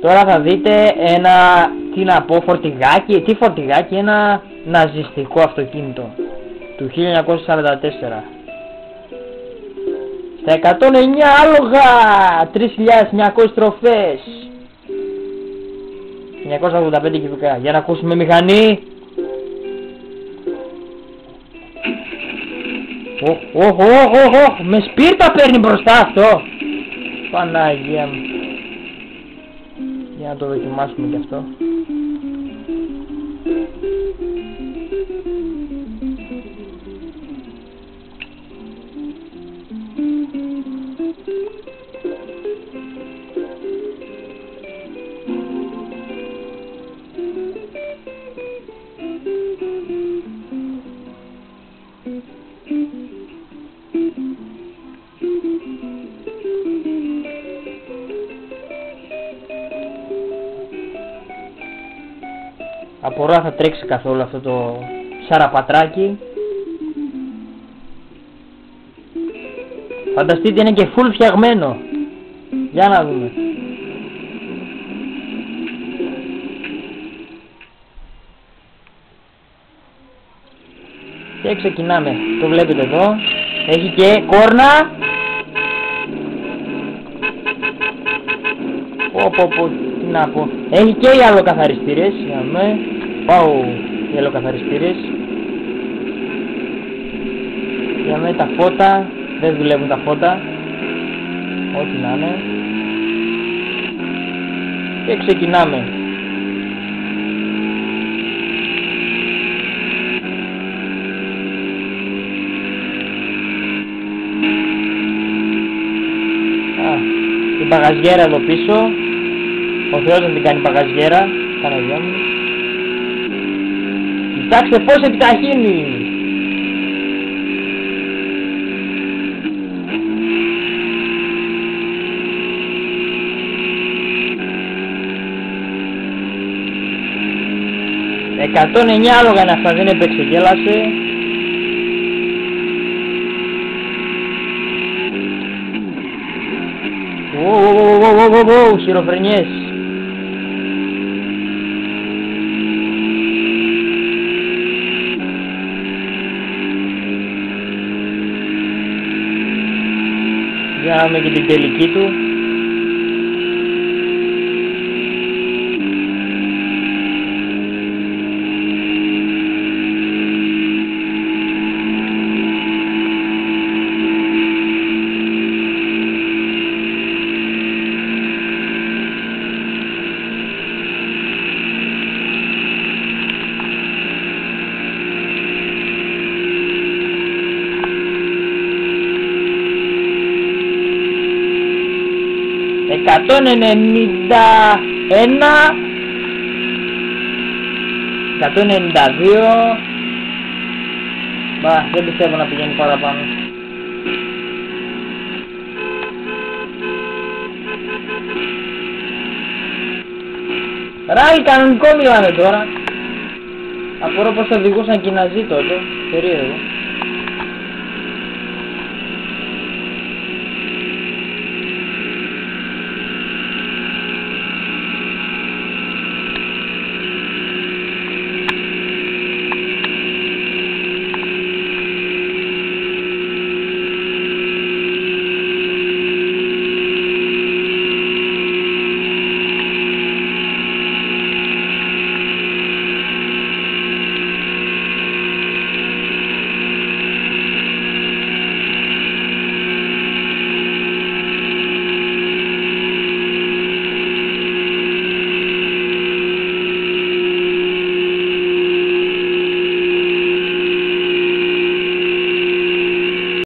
Τώρα θα δείτε ένα, τι να πω, φορτηγάκι, τι φορτηγάκι, ένα ναζιστικό αυτοκίνητο του 1944. Στα 109 άλογα, 3.900 τροφές, 985 κυβικά. Για να ακούσουμε μηχανή. Με σπίρτα παίρνει μπροστά αυτό. Παναγία μου. Για να το δοκιμάσουμε κι αυτό. Απορώ θα τρέξει καθόλου αυτό το σαραπατράκι. Φανταστείτε, είναι και full φτιαγμένο. Για να δούμε. Και ξεκινάμε. Το βλέπετε εδώ. Έχει και κόρνα. Τι να πω. Έχει και οι αλλοκαθαριστήρες. Πάω οι αλλοκαθαριστήρες. Είδαμε τα φώτα. Δεν δουλεύουν τα φώτα. Ό,τι να είναι. Και ξεκινάμε. Την παγαζιέρα εδώ πίσω. Ο Θεός δεν την κάνει παγαζιέρα. Παναγιά μου. Κοιτάξτε πώς επιταχύνει. «109 άλογα είναι αυτά, δεν έπαιξε, γέλασε». Χειροφρενιές. Για να δούμε και την τελική του. «191, 192». Δεν πιστεύω να πηγαίνει παραπάνω. Ράλι κανονικό μιλάμε τώρα. Απορώ πως οδηγούσαν και οι Ναζί τότε. Περίεργο.